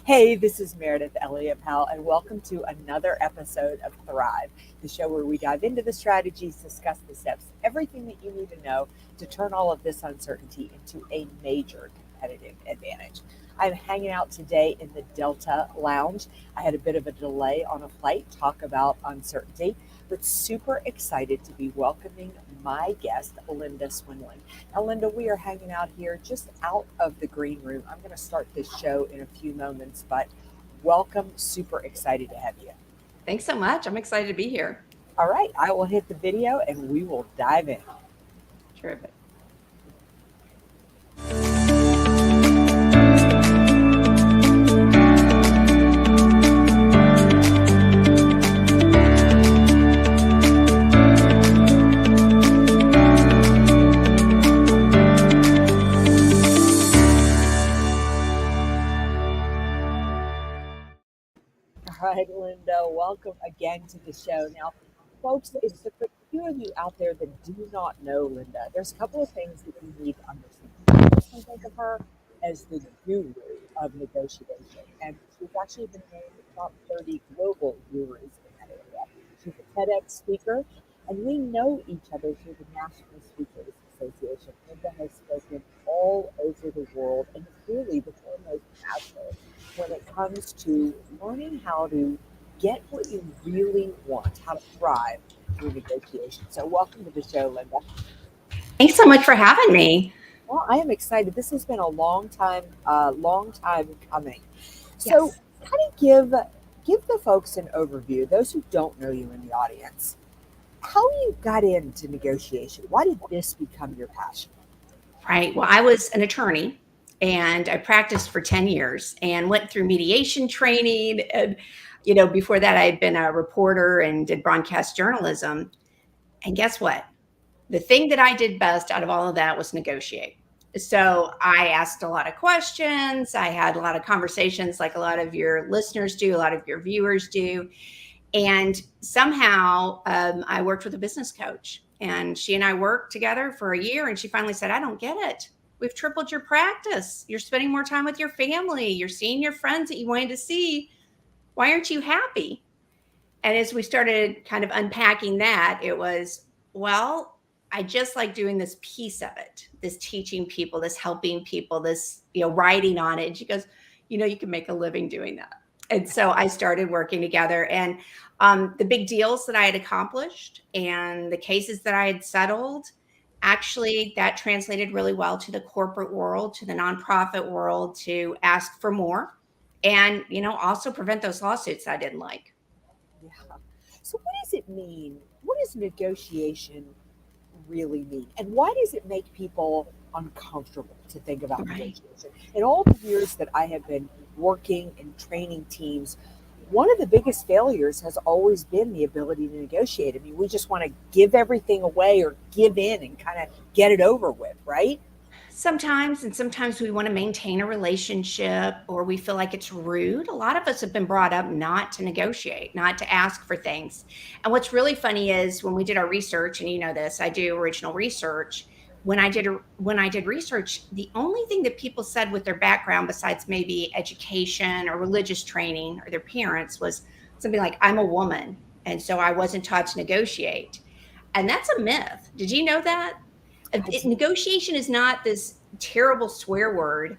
Hey, this is Meridith Elliott Powell, and welcome to another episode of Thrive, the show where we dive into the strategies, discuss the steps, everything that you need to know to turn all of this uncertainty into a major competitive advantage. I'm hanging out today in the Delta Lounge. I had a bit of a delay on a flight, talk about uncertainty, but super excited to be welcoming my guest, Linda Swindling. Now, Linda, we are hanging out here just out of the green room. I'm going to start this show in a few moments, but welcome. Super excited to have you. Thanks so much. I'm excited to be here. All right, I will hit the video and we will dive in. Terrific. All right, Linda, welcome again to the show. Now, folks, if for a few of you out there that do not know Linda, there's a couple of things that you need to understand. I personally think of her as the guru of negotiation, and she's actually been named the top 30 global gurus in that area. She's a TEDx speaker, and we know each other through the National Speakers Association. Linda has spoken all over the world and is really the foremost master when it comes to learning how to get what you really want, how to thrive through negotiation. So, welcome to the show, Linda. Thanks so much for having me. Well, I am excited. This has been a long time coming. So, Yes. kind of give the folks an overview, those who don't know you in the audience, how you got into negotiation. Why did this become your passion? Right. Well, I was an attorney and I practiced for 10 years and went through mediation training. And, before that, I had been a reporter and did broadcast journalism. And guess what? The thing that I did best out of all of that was negotiate. So I asked a lot of questions. I had a lot of conversations like a lot of your listeners do, a lot of your viewers do. And somehow I worked with a business coach and she and I worked together for a year. And she finally said, I don't get it. We've tripled your practice. You're spending more time with your family. You're seeing your friends that you wanted to see. Why aren't you happy? And as we started kind of unpacking that, it was, well, I just like doing this piece of it, this teaching people, this helping people, this, writing on it. And she goes, you can make a living doing that. And so I started working together and the big deals that I had accomplished and the cases that I had settled, actually that translated really well to the corporate world, to the nonprofit world, to ask for more and, also prevent those lawsuits I didn't like. Yeah. So, what does it mean? What does negotiation really mean? And why does it make people uncomfortable to think about Right. negotiation? In all the years that I have been working and training teams, one of the biggest failures has always been the ability to negotiate. I mean, we just want to give everything away or give in and kind of get it over with, right? Sometimes, and sometimes we want to maintain a relationship or we feel like it's rude. A lot of us have been brought up not to negotiate, not to ask for things. And what's really funny is when we did our research, and you know this, I do original research. When I did research, the only thing that people said with their background, besides maybe education or religious training or their parents, was something like, "I'm a woman, and so I wasn't taught to negotiate." And that's a myth. Did you know that? I did. Negotiation is not this terrible swear word.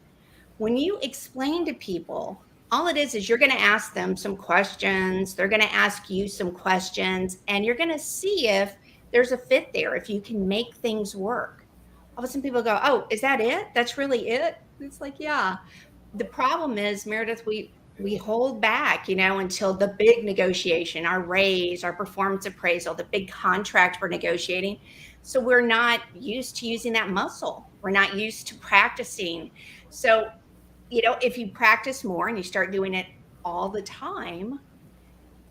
When you explain to people, all it is you're going to ask them some questions. They're going to ask you some questions, and you're going to see if there's a fit there, if you can make things work. All of a sudden, people go, "Oh, is that it? That's really it?" It's like, yeah. The problem is, Meredith, we hold back, until the big negotiation, our raise, our performance appraisal, the big contract we're negotiating. So we're not used to using that muscle. We're not used to practicing. So, if you practice more and you start doing it all the time,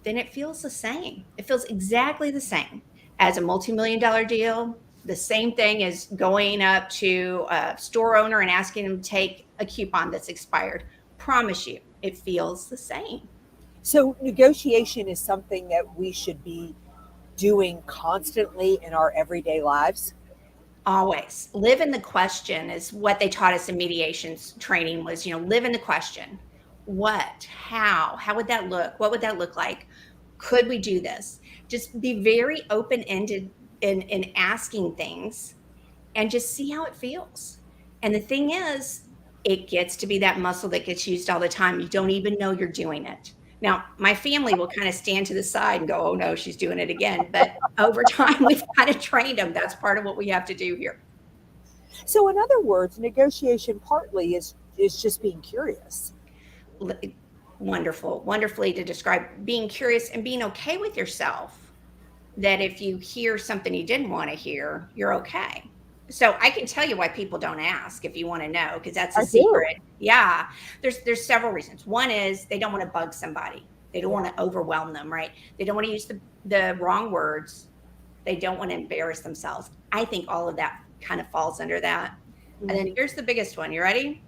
then it feels the same. It feels exactly the same as a multi-million dollar deal. The same thing as going up to a store owner and asking them to take a coupon that's expired. Promise you, it feels the same. So, negotiation is something that we should be doing constantly in our everyday lives. Always live in the question is what they taught us in mediations training was, live in the question. What? How would that look? What would that look like? Could we do this? Just be very open ended in asking things and just see how it feels. And the thing is, it gets to be that muscle that gets used all the time. You don't even know you're doing it. Now, my family will kind of stand to the side and go, oh no, she's doing it again. But over time, we've kind of trained them. That's part of what we have to do here. So, in other words, negotiation partly is just being curious. Wonderful, wonderfully to describe being curious and being okay with yourself that if you hear something you didn't want to hear, you're okay. So I can tell you why people don't ask if you want to know, because that's a I do. secret. Yeah. There's several reasons. One is they don't want to bug somebody. They don't want Yeah. to overwhelm them, right? They don't want to use the wrong words. They don't want to embarrass themselves. I think all of that kind of falls under that. And then Mhm. here's the biggest one. You ready?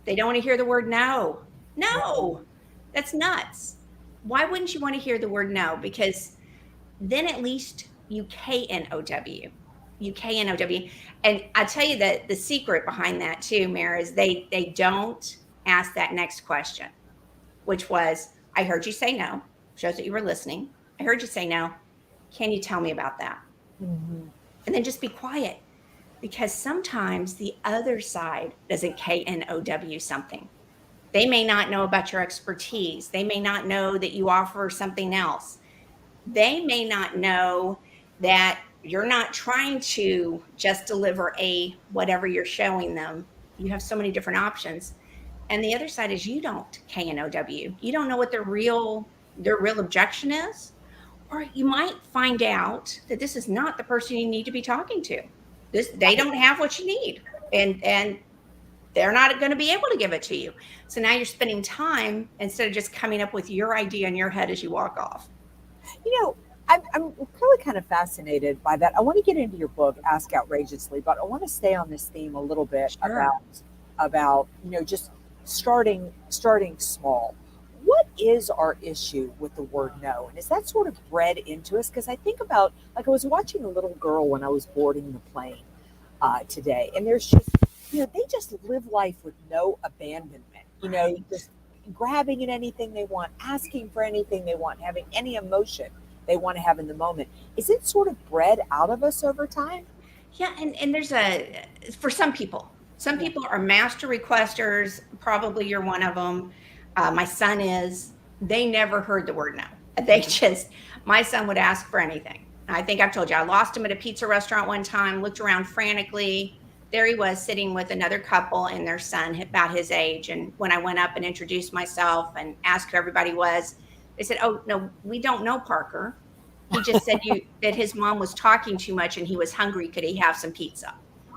They don't want to hear the word no. No. No. That's nuts. Why wouldn't you want to hear the word no? Because then at least you KNOW. You KNOW. And I tell you that the secret behind that too, Mara, is they don't ask that next question, which was, I heard you say no. Shows that you were listening. I heard you say no. Can you tell me about that? Mhm. And then just be quiet because sometimes the other side doesn't KNOW something. They may not know about your expertise. They may not know that you offer something else. They may not know that you're not trying to just deliver a whatever you're showing them. You have so many different options. And the other side is you don't KNOW. You don't know what their real objection is. Or you might find out that this is not the person you need to be talking to. They don't have what you need. And they're not going to be able to give it to you. So now you're spending time instead of just coming up with your idea in your head as you walk off. You know, I'm really kind of fascinated by that. I want to get into your book, Ask Outrageously, but I want to stay on this theme a little bit Sure. about just starting small. What is our issue with the word no? And is that sort of bred into us? Because I think about, like, I was watching a little girl when I was boarding the plane today, and there's just, they just live life with no abandonment. Right. Just grabbing at anything they want, asking for anything they want, having any emotion they want to have in the moment. Is it sort of bred out of us over time? Yeah, and there's a for some people. Some Yeah. people are master requesters. Probably you're one of them. My son is. They never heard the word no. They just my son would ask for anything. I think I've told you I lost him at a pizza restaurant one time. Looked around frantically. There he was sitting with another couple and their son about his age. And when I went up and introduced myself and asked who everybody was, they said, "Oh no, we don't know Parker. He just said you that his mom was talking too much and he was hungry. Could he have some pizza?"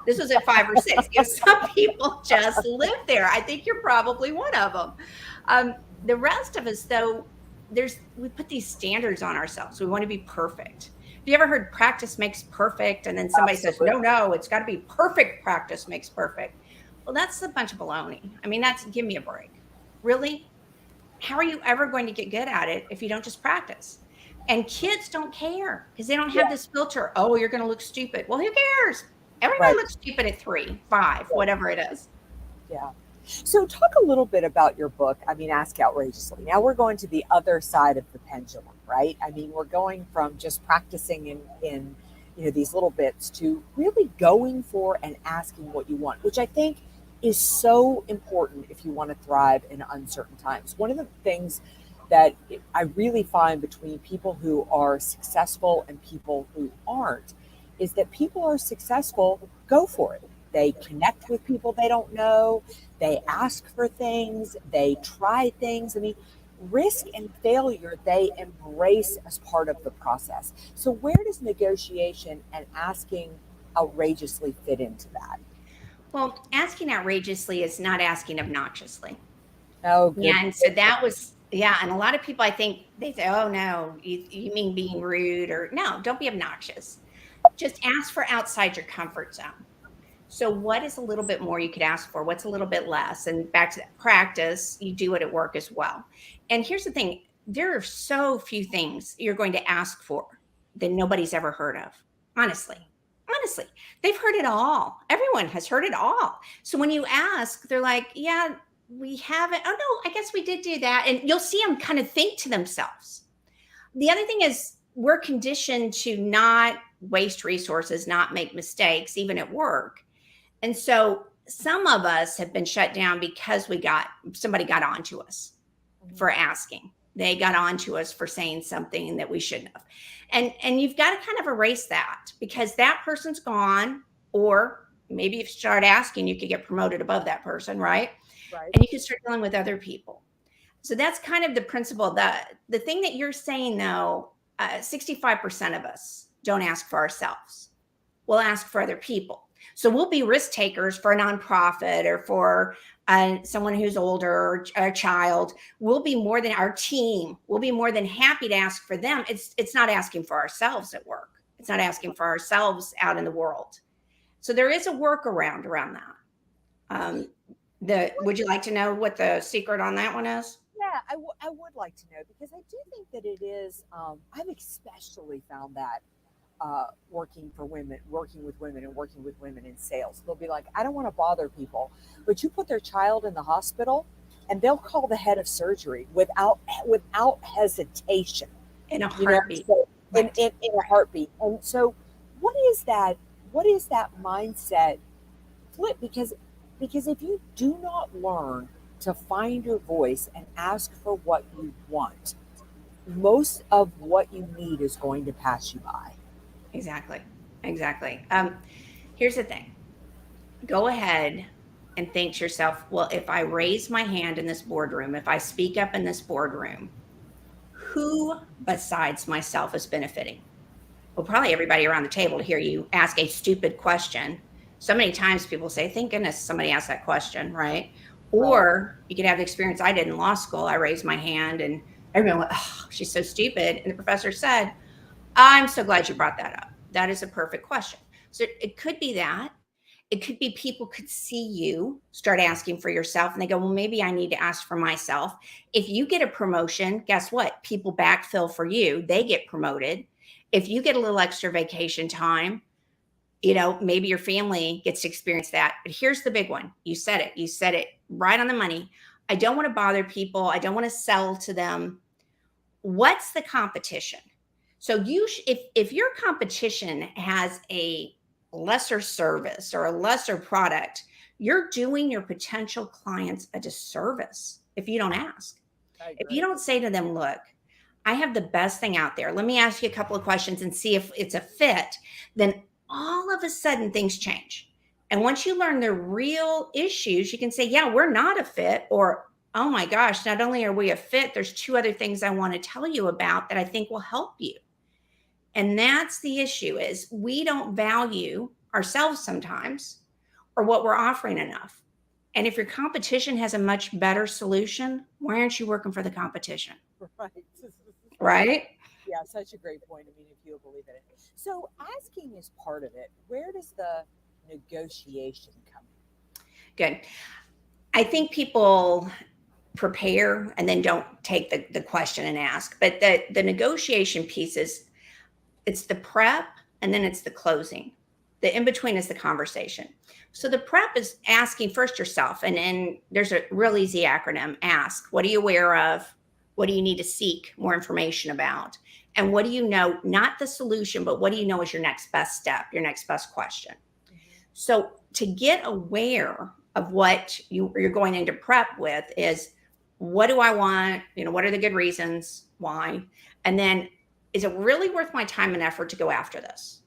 This was at 5 or 6. Some people just live there. I think you're probably one of them. The rest of us, though, we put these standards on ourselves. We want to be perfect. Have you ever heard practice makes perfect? And then somebody says, no, Absolutely. no, it's got to be perfect. Practice makes perfect. Well, that's a bunch of baloney. I mean, give me a break. Really? How are you ever going to get good at it if you don't just practice? And kids don't care because they don't have Yeah. this filter. Oh, you're going to look stupid. Well, who cares? Everybody Right. looks stupid at 3, 5, Right. whatever it is. Yeah. So, talk a little bit about your book. I mean, Ask Outrageously. Now we're going to the other side of the pendulum, right? I mean, we're going from just practicing in these little bits to really going for and asking what you want, which I think is so important if you want to thrive in uncertain times. One of the things that I really find between people who are successful and people who aren't is that people are successful, go for it. They connect with people they don't know, they ask for things, they try things. I mean, risk and failure they embrace as part of the process. So, where does negotiation and asking outrageously fit into that? Well, asking outrageously is not asking obnoxiously. Oh, good. And so that was, yeah. And a lot of people, I think, they say, oh, no, you mean being rude or no, don't be obnoxious. Just ask for outside your comfort zone. So, what is a little bit more you could ask for? What's a little bit less? And back to that practice, you do it at work as well. And here's the thing there are so few things you're going to ask for that nobody's ever heard of. Honestly, they've heard it all. Everyone has heard it all. So, when you ask, they're like, yeah. We haven't. Oh no, I guess we did do that. And you'll see them kind of think to themselves. The other thing is we're conditioned to not waste resources, not make mistakes, even at work. And so some of us have been shut down because somebody got on to us Mhm. for asking. They got on to us for saying something that we shouldn't have. And you've got to kind of erase that because that person's gone, or maybe if you start asking, you could get promoted above that person, right? Right. And you can start dealing with other people. So that's kind of the principle. The thing that you're saying though, 65% of us don't ask for ourselves. We'll ask for other people. So we'll be risk takers for a nonprofit or for someone who's older or a child. We'll be more than our team. We'll be more than happy to ask for them. It's not asking for ourselves at work. It's not asking for ourselves out in the world. So there is a workaround around that. Would you like to know what the secret on that one is? Yeah, I would like to know because I do think that it is. I've especially found that working for women, working with women, and working with women in sales. They'll be like, I don't want to bother people, but you put their child in the hospital, and they'll call the head of surgery without hesitation. In a You know, heartbeat. so Right. in a heartbeat. And so, what is that? What is that mindset flip? Because if you do not learn to find your voice and ask for what you want, most of what you need is going to pass you by. Exactly. Exactly. Here's the thing. Go ahead and think to yourself, well, if I raise my hand in this boardroom, if I speak up in this boardroom, who besides myself is benefiting? Well, probably everybody around the table to hear you ask a stupid question. So many times people say, thank goodness somebody asked that question, right? Right. Or you could have the experience I did in law school. I raised my hand and everyone went, oh, she's so stupid. And the professor said, I'm so glad you brought that up. That is a perfect question. So it could be that. It could be people could see you start asking for yourself and they go, well, maybe I need to ask for myself. If you get a promotion, guess what? People backfill for you, they get promoted. If you get a little extra vacation time, maybe your family gets to experience that. But here's the big one. You said it. You said it right on the money. I don't want to bother people. I don't want to sell to them. What's the competition? So if your competition has a lesser service or a lesser product, you're doing your potential clients a disservice if you don't ask. I If you agree. don't say to them, look, I have the best thing out there. Let me ask you a couple of questions and see if it's a fit. Then all of a sudden things change. And once you learn the real issues, you can say, yeah, we're not a fit, or oh my gosh, not only are we a fit, there's two other things I want to tell you about that I think will help you. And that's the issue is we don't value ourselves sometimes or what we're offering enough. And if your competition has a much better solution, why aren't you working for the competition? Right. Right? Yeah, such a great point. I mean, if you believe in it. So asking is part of it. Where does the negotiation come Good. I think people prepare and then don't take the question and ask. But the negotiation piece is it's the prep and then it's the closing. The in between is the conversation. So the prep is asking first yourself, and then there's a real easy acronym: ask. What are you aware of? What do you need to seek more information about? And what do you know? Not the solution, but what do you know is your next best step, your next best question. in? So to get aware of what you're going into prep with is what do I want? What are the good reasons? Why? And then is it really worth my time and effort to go after this?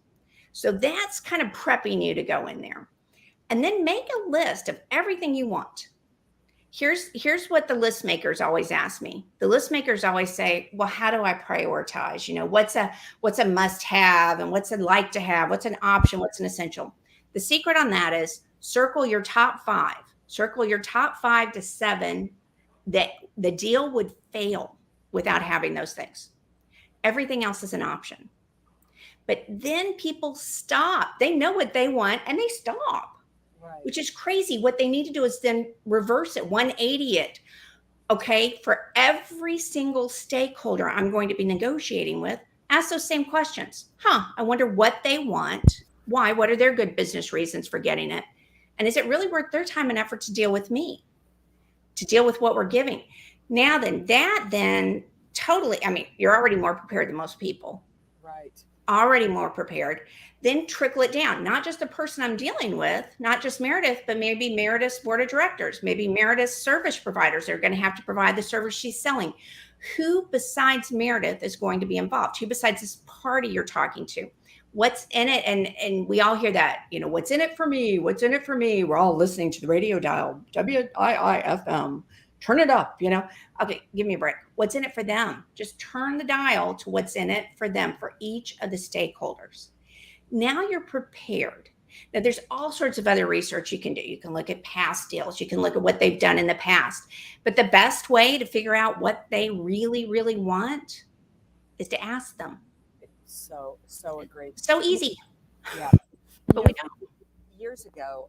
So that's kind of prepping you to go in there. And then make a list of everything you want. Here's what the list makers always ask me. The list makers always say, well, how do I prioritize? What's a must have and what's a like to have? What's an option? What's an essential? The secret on that is circle your top five. Circle your top 5 to 7 that the deal would fail without having those things. Everything else is an option. But then people stop. They know what they want and they stop, Right. which is crazy. What they need to do is then reverse it, 180 it. Okay, for every single stakeholder I'm going to be negotiating with, ask those same questions. I wonder what they want. Why? What are their good business reasons for getting it? And is it really worth their time and effort to deal with me? to deal with what we're giving. Now then totally, I mean, you're already more prepared than most people. Right. Already more prepared. Then trickle it down, not just the person I'm dealing with, not just Meridith, but maybe Meridith's board of directors, maybe Meridith's service providers are going to have to provide the service she's selling. Who besides Meridith is going to be involved? Who besides this party you're talking to? What's in it? And we all hear that, what's in it for me? What's in it for me? We're all listening to the radio dial, WIIFM. Turn it up, Okay, give me a break. What's in it for them? Just turn the dial to what's in it for them, for each of the stakeholders. Now you're prepared. Now there's all sorts of other research you can do. You can look at past deals. You can look at what they've done in the past. But the best way to figure out what they really, really want is to ask them. So agreed. So easy. Yeah. But we don't. Years ago,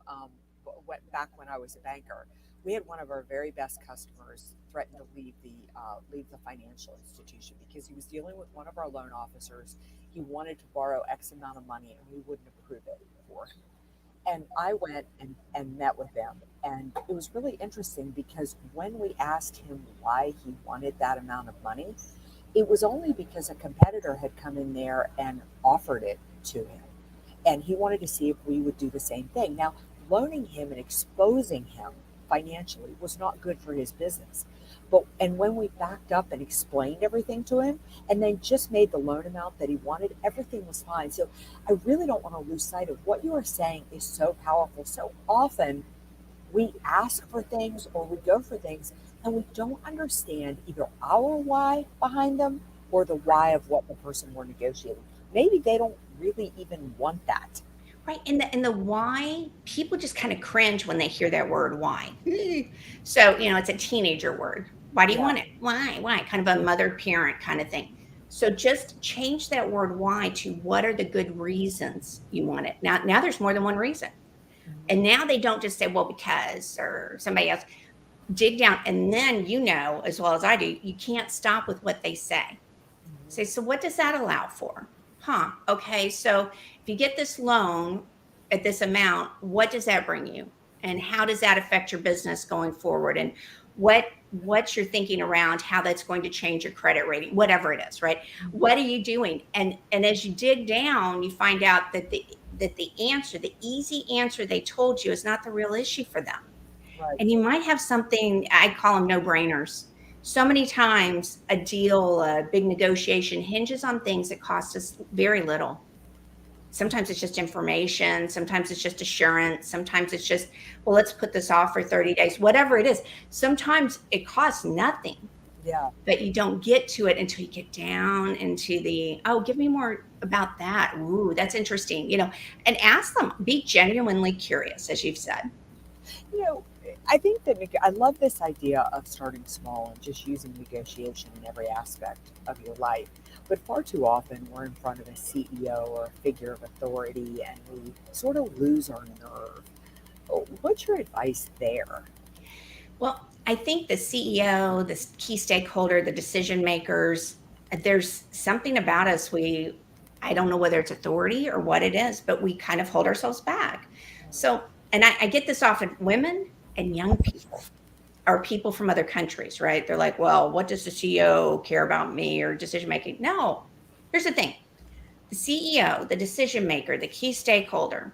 back when I was a banker, we had one of our very best customers threaten to leave the financial institution because he was dealing with one of our loan officers. He wanted to borrow X amount of money and we wouldn't approve it for him. And I went and met with them. And it was really interesting because when we asked him why he wanted that amount of money, it was only because a competitor had come in there and offered it to him. And he wanted to see if we would do the same thing. Now, loaning him and exposing him financially was not good for his business. And when we backed up and explained everything to him and then just made the loan amount that he wanted, everything was fine. So I really don't want to lose sight of what you are saying is so powerful. So often we ask for things or we go for things and we don't understand either our why behind them or the why of what the person we're negotiating. Maybe they don't really even want that. Right. And the why, people just kind of cringe when they hear that word why. So, it's a teenager word. Why do you want it? Why? Kind of a mother parent kind of thing. So just change that word why to what are the good reasons you want it. Now there's more than one reason. And now they don't just say, well, because, or somebody else. Dig down. And then, as well as I do, you can't stop with what they say. Say, so what does that allow for? Okay, so if you get this loan at this amount, what does that bring you? And how does that affect your business going forward? And what's your thinking around how that's going to change your credit rating, whatever it is, right? What are you doing? And as you dig down, you find out that the answer, the easy answer they told you is not the real issue for them. Right. And you might have something, I call them no-brainers. So many times a deal, a big negotiation hinges on things that cost us very little. Sometimes it's just information. Sometimes it's just assurance. Sometimes it's just, well, let's put this off for 30 days, whatever it is. Sometimes it costs nothing. Yeah. But you don't get to it until you get down into give me more about that. Ooh, that's interesting, and ask them, be genuinely curious, as you've said. I think that I love this idea of starting small and just using negotiation in every aspect of your life. But far too often, we're in front of a CEO or a figure of authority and we sort of lose our nerve. What's your advice there? Well, I think the CEO, the key stakeholder, the decision makers, there's something about us I don't know whether it's authority or what it is, but we kind of hold ourselves back. So, and I get this often, women and young people or people from other countries, right? They're like, well, what does the CEO care about me or decision making? No, here's the thing. The CEO, the decision maker, the key stakeholder,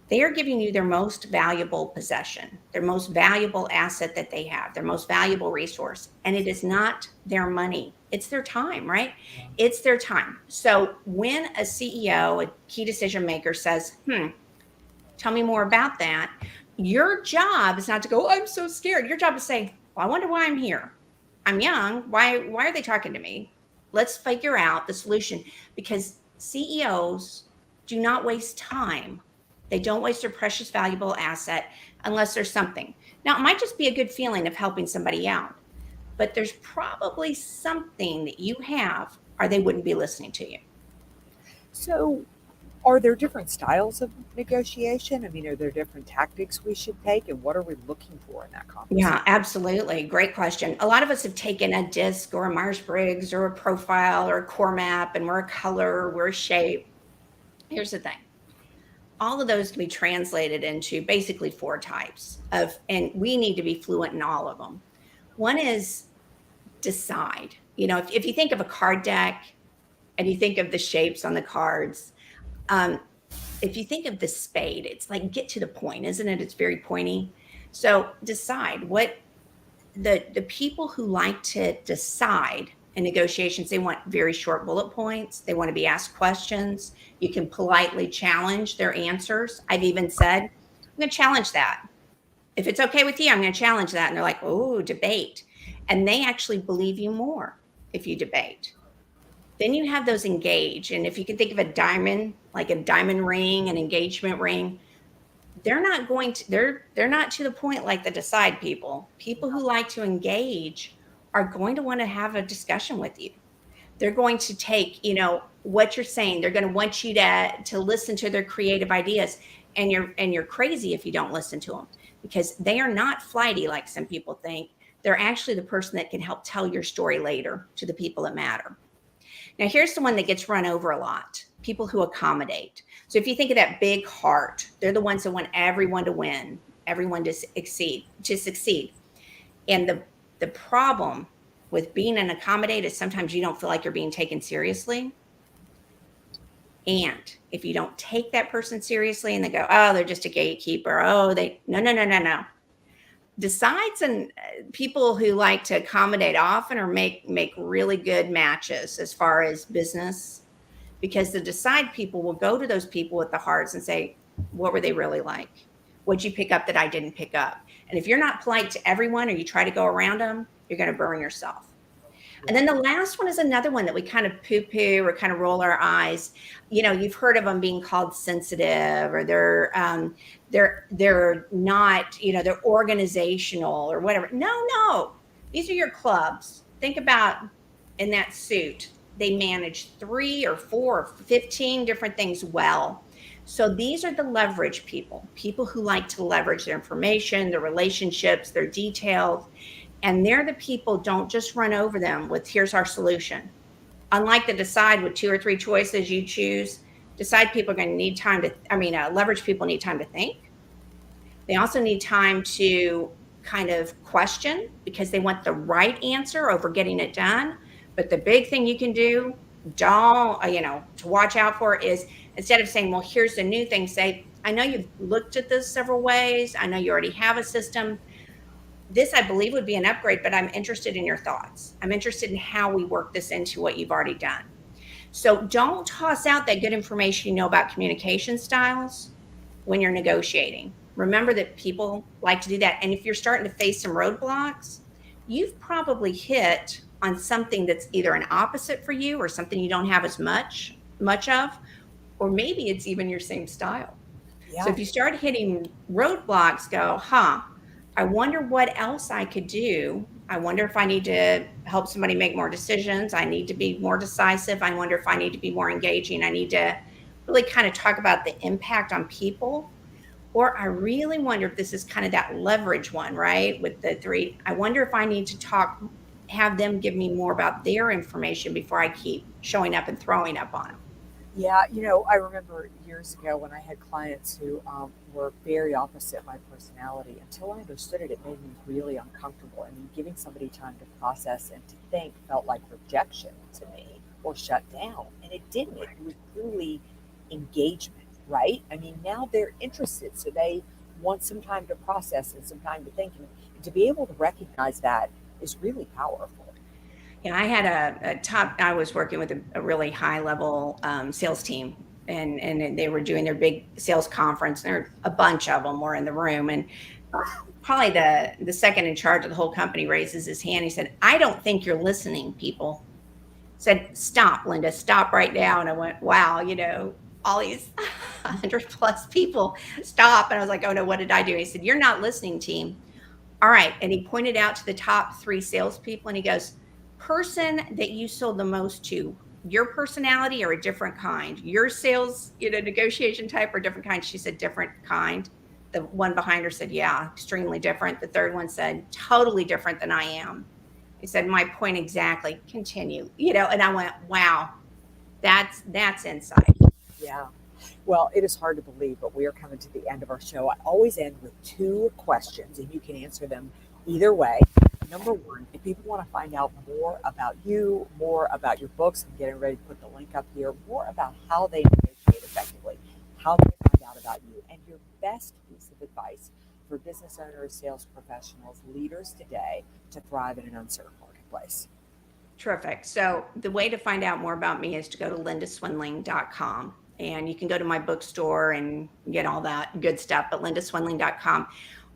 they are giving you their most valuable possession, their most valuable asset that they have, their most valuable resource. And it is not their money. It's their time, right? It's their time. So when a CEO, a key decision maker says, tell me more about that, your job is not to go, I'm so scared. Your job is to say, well, I wonder why I'm here. I'm young. Why are they talking to me? Let's figure out the solution, because CEOs do not waste time. They don't waste their precious, valuable asset unless there's something. Now, it might just be a good feeling of helping somebody out, but there's probably something that you have or they wouldn't be listening to you. So, are there different styles of negotiation? I mean, are there different tactics we should take? And what are we looking for in that conversation? Yeah, absolutely. Great question. A lot of us have taken a DISC or a Myers-Briggs or a profile or a core map, and we're a color, we're a shape. Here's the thing. All of those can be translated into basically 4 types and we need to be fluent in all of them. One is decide. If you think of a card deck and you think of the shapes on the cards, um, if you think of the spade, it's like get to the point, isn't it? It's very pointy. So decide what the people who like to decide in negotiations, they want very short bullet points. They want to be asked questions. You can politely challenge their answers. I've even said, I'm going to challenge that. If it's okay with you, I'm going to challenge that. And they're like, oh, debate. And they actually believe you more if you debate. Then you have those engage. And if you can think of a diamond, like a diamond ring, an engagement ring, they're not to the point like the decide people. People who like to engage are going to want to have a discussion with you. They're going to take, what you're saying. They're going to want you to listen to their creative ideas. And you're crazy if you don't listen to them, because they are not flighty like some people think. They're actually the person that can help tell your story later to the people that matter. Now, here's the one that gets run over a lot: people who accommodate. So if you think of that big heart, they're the ones that want everyone to win, everyone to succeed. And the problem with being an accommodate is sometimes you don't feel like you're being taken seriously. And if you don't take that person seriously and they go, oh, they're just a gatekeeper. Oh, no. Decides and people who like to accommodate often or make really good matches as far as business, because the decide people will go to those people with the hearts and say, what were they really like? What'd you pick up that I didn't pick up? And if you're not polite to everyone or you try to go around them, you're going to burn yourself. And then the last one is another one that we kind of poo-poo or kind of roll our eyes. You've heard of them being called sensitive, or they're not, they're organizational or whatever. No, these are your clubs. Think about in that suit, they manage 3 or 4 or 15 different things well. So these are the leverage people who like to leverage their information, their relationships, their details. And they're the people, don't just run over them with, here's our solution. Unlike the decide with 2 or 3 choices you choose, decide people are going to need time to, leverage people need time to think. They also need time to kind of question because they want the right answer over getting it done. But the big thing you can do, to watch out for is, instead of saying, well, here's the new thing, say, I know you've looked at this several ways. I know you already have a system. This, I believe, would be an upgrade, but I'm interested in your thoughts. I'm interested in how we work this into what you've already done. So don't toss out that good information you know about communication styles when you're negotiating. Remember that people like to do that. And if you're starting to face some roadblocks, you've probably hit on something that's either an opposite for you or something you don't have as much of, or maybe it's even your same style. Yeah. So if you start hitting roadblocks, go, I wonder what else I could do. I wonder if I need to help somebody make more decisions. I need to be more decisive. I wonder if I need to be more engaging. I need to really kind of talk about the impact on people. Or I really wonder if this is kind of that leverage one, right? With the 3, I wonder if I need to have them give me more about their information before I keep showing up and throwing up on them. Yeah, I remember years ago when I had clients who were very opposite my personality. Until I understood it, it made me really uncomfortable. Giving somebody time to process and to think felt like rejection to me or shut down. And it didn't. It was truly engagement, right? Now they're interested. So they want some time to process and some time to think. And to be able to recognize that is really powerful. Yeah, I had I was working with a really high level sales team, and they were doing their big sales conference. There, a bunch of them were in the room, and probably the second in charge of the whole company raises his hand. He said, I don't think you're listening, people. Said, stop, Linda, stop right now. And I went, wow, all these 100+ people, stop. And I was like, oh no, what did I do? And he said, you're not listening, team. All right. And he pointed out to the top 3 salespeople and he goes, person that you sold the most to, your personality or a different kind, your sales, negotiation type or different kind. She said, different kind. The one behind her said, yeah, extremely different. The third one said, totally different than I am. He said, my point exactly, continue, and I went, wow, that's insight. Yeah. Well, it is hard to believe, but we are coming to the end of our show. I always end with 2 questions and you can answer them either way. number one, if people want to find out more about you, more about your books, I'm getting ready to put the link up here, more about how they negotiate effectively, how they find out about you, and your best piece of advice for business owners, sales professionals, leaders today to thrive in an uncertain marketplace. Terrific. So the way to find out more about me is to go to lindaswindling.com. And you can go to my bookstore and get all that good stuff, but lindaswindling.com.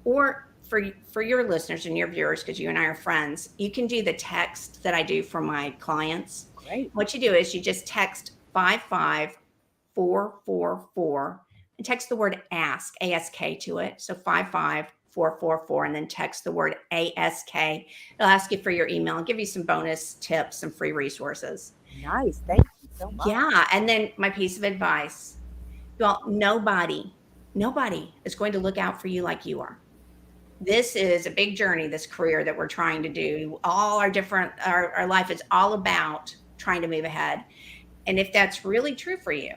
Or for your listeners and your viewers, because you and I are friends, you can do the text that I do for my clients. Great. What you do is you just text 55444 and text the word ask, ASK to it. So 55444, and then text the word ASK. It'll ask you for your email and give you some bonus tips, some free resources. Nice. Thank you so much. Yeah. And then my piece of advice, well, nobody is going to look out for you like you are. This is a big journey, this career that we're trying to do. All our life is all about trying to move ahead. And if that's really true for you,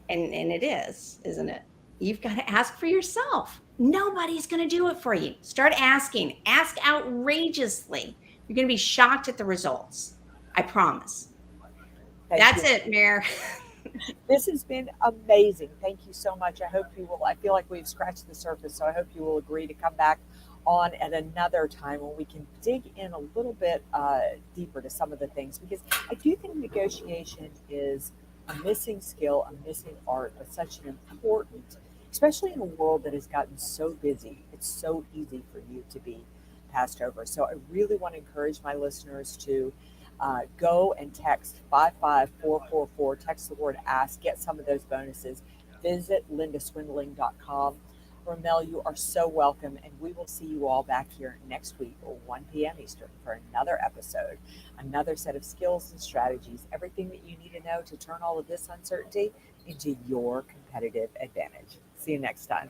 and it is, isn't it? You've got to ask for yourself. Nobody's going to do it for you. Start asking. Ask outrageously. You're going to be shocked at the results. I promise. That's it, Mayor. This has been amazing. Thank you so much. I hope you will. I feel like we've scratched the surface, so I hope you will agree to come back on at another time when we can dig in a little bit deeper to some of the things, because I do think negotiation is a missing skill, a missing art, but such an important, especially in a world that has gotten so busy. It's so easy for you to be passed over. So I really want to encourage my listeners to go and text 55444, text the word ask, get some of those bonuses. Visit lindaswindling.com. Ramel, you are so welcome, and we will see you all back here next week at 1 p.m. Eastern for another episode, another set of skills and strategies, everything that you need to know to turn all of this uncertainty into your competitive advantage. See you next time.